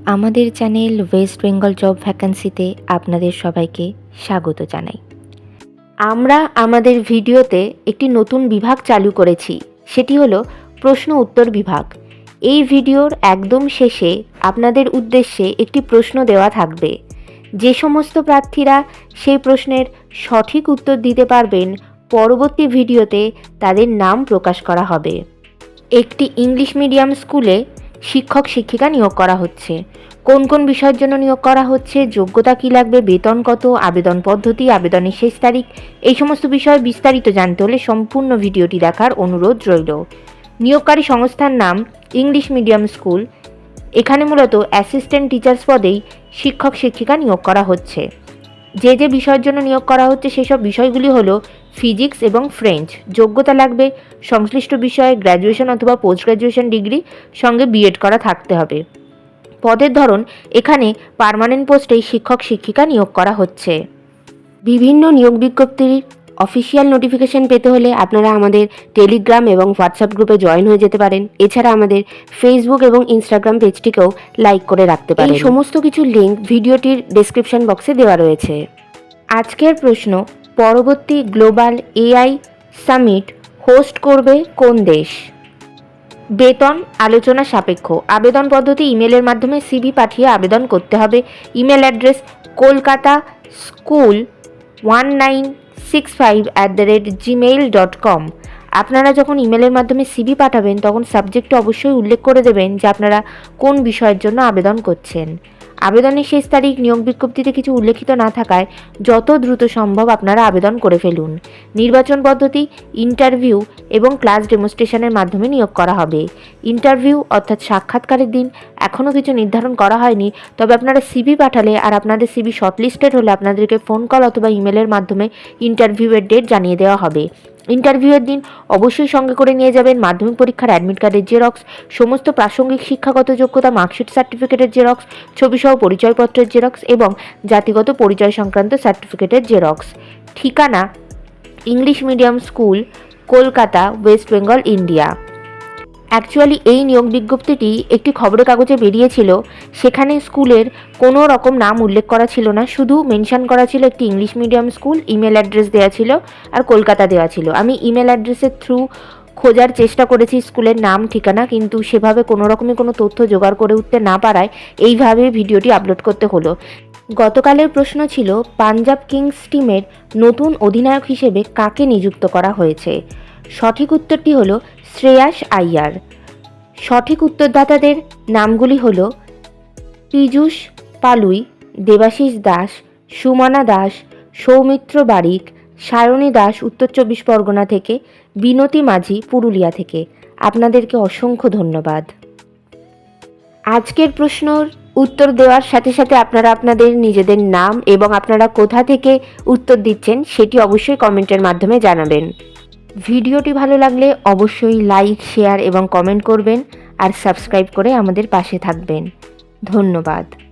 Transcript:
আমাদের channel West Bengal job ভ্যাকান্সিতে আপনাদের সবাইকে স্বাগত জানাই। আমরা আমাদের ভিডিওতে একটি নতুন বিভাগ চালু করেছি, সেটি হলো প্রশ্ন উত্তর বিভাগ। এই ভিডিওর একদম শেষে আপনাদের উদ্দেশ্যে একটি প্রশ্ন দেওয়া থাকবে। যে সমস্ত প্রার্থীরা সেই প্রশ্নের সঠিক উত্তর দিতে পারবেন, পরবর্তী ভিডিওতে তাদের নাম প্রকাশ করা হবে। একটি ইংলিশ মিডিয়াম স্কুলে শিক্ষক শিক্ষিকা নিয়োগ করা হচ্ছে। কোন কোন বিষয়ের জন্য নিয়োগ করা হচ্ছে, যোগ্যতা কী লাগবে, বেতন কত, আবেদন পদ্ধতি, আবেদনের শেষ তারিখ, এই সমস্ত বিষয়ে বিস্তারিত জানতে হলে সম্পূর্ণ ভিডিওটি দেখার অনুরোধ রইল। নিয়োগকারী সংস্থার নাম ইংলিশ মিডিয়াম স্কুল। এখানে মূলত অ্যাসিস্ট্যান্ট টিচার্স পদেই শিক্ষক শিক্ষিকা নিয়োগ করা হচ্ছে। যে যে বিষয়ের জন্য নিয়োগ করা হচ্ছে সেসব বিষয়গুলি হলো ফিজিক্স এবং ফ্রেঞ্চ। যোগ্যতা লাগবে সংশ্লিষ্ট বিষয়ে গ্র্যাজুয়েশন অথবা পোস্ট গ্র্যাজুয়েশন ডিগ্রি, সঙ্গে বিএড করা থাকতে হবে। পদের ধরন এখানে পার্মানেন্ট পোস্টেই শিক্ষক শিক্ষিকা নিয়োগ করা হচ্ছে। বিভিন্ন নিয়োগ বিজ্ঞপ্তির অফিসিয়াল নোটিফিকেশন পেতে হলে আপনারা আমাদের টেলিগ্রাম এবং হোয়াটসঅ্যাপ গ্রুপে জয়েন হয়ে যেতে পারেন। এছাড়া আমাদের ফেসবুক এবং ইনস্টাগ্রাম পেজটিকেও লাইক করে রাখতে পারেন। এই সমস্ত কিছু লিঙ্ক ভিডিওটির ডেসক্রিপশন বক্সে দেওয়া রয়েছে। আজকের প্রশ্ন, পরবর্তী গ্লোবাল এআই সামিট হোস্ট করবে কোন দেশ? বেতন আলোচনা সাপেক্ষ। আবেদন পদ্ধতি ইমেলের মাধ্যমে সিভি পাঠিয়ে আবেদন করতে হবে। Email address Kolkata school 1965@gmail.com। আপনারা যখন ইমেলের মাধ্যমে সিভি পাঠাবেন তখন সাবজেক্টে অবশ্যই উল্লেখ করে দেবেন যে আপনারা কোন বিষয়ের জন্য আবেদন করছেন। আবেদনের শেষ তারিখ নিয়োগ বিজ্ঞপ্তিতে কিছু উল্লেখিত না থাকায় যত দ্রুত সম্ভব আপনারা আবেদন করে ফেলুন। নির্বাচন পদ্ধতি ইন্টারভিউ এবং ক্লাস ডেমনস্ট্রেশনের মাধ্যমে নিয়োগ করা হবে। ইন্টারভিউ অর্থাৎ সাক্ষাৎকারের দিন এখনও কিছু নির্ধারণ করা হয়নি, তবে আপনারা সিভি পাঠালে আর আপনাদের সিভি শর্টলিস্টেড হলে আপনাদেরকে ফোন কল অথবা ইমেলের মাধ্যমে ইন্টারভিউয়ের ডেট জানিয়ে দেওয়া হবে। ইন্টারভিউয়ের দিন অবশ্যই সঙ্গে করে নিয়ে যাবেন মাধ্যমিক পরীক্ষার অ্যাডমিট কার্ডের জেরক্স, সমস্ত প্রাসঙ্গিক শিক্ষাগত যোগ্যতা মার্কশিট সার্টিফিকেটের জেরক্স, ছবিসহ পরিচয়পত্রের জেরক্স এবং জাতিগত পরিচয় সংক্রান্ত সার্টিফিকেটের জেরক্স। ঠিকানা English medium school, Kolkata, West Bengal, India. Actually এই নিয়োগ বিজ্ঞপ্তিটি একটি খবরের কাগজে বেরিয়েছিল, সেখানে স্কুলের কোনো রকম নাম উল্লেখ করা ছিল না, শুধু মেনশন করা ছিল একটি English medium school, email address দেওয়া ছিল আর কলকাতা দেওয়া ছিল। আমি ইমেল অ্যাড্রেসের থ্রু খোঁজার চেষ্টা করেছি স্কুলের নাম ঠিকানা, কিন্তু সেভাবে কোনো রকমই কোনো তথ্য জোগাড় করে উঠতে না পারায় এইভাবে ভিডিওটি আপলোড করতে হলো। গতকালের প্রশ্ন ছিল পাঞ্জাব কিংস টিমের নতুন অধিনায়ক হিসেবে কাকে নিযুক্ত করা হয়েছে? সঠিক উত্তরটি হলো শ্রেয়াস আইয়ার। সঠিক উত্তরদাতাদের নামগুলি হল পীযূষ পালুই, দেবাশিস দাস, সুমনা দাস, সৌমিত্র বারিক, সায়নী দাস উত্তর 24 পরগনা থেকে, বিনতি মাঝি পুরুলিয়া থেকে। আপনাদেরকে অসংখ্য ধন্যবাদ। আজকের প্রশ্নর উত্তর দেওয়ার সাথে সাথে আপনারা আপনাদের নিজেদের নাম এবং আপনারা কোথা থেকে উত্তর দিচ্ছেন সেটি অবশ্যই কমেন্টের মাধ্যমে জানাবেন। ভিডিওটি ভালো লাগলে অবশ্যই লাইক, শেয়ার এবং কমেন্ট করবেন আর সাবস্ক্রাইব করে আমাদের পাশে থাকবেন। ধন্যবাদ।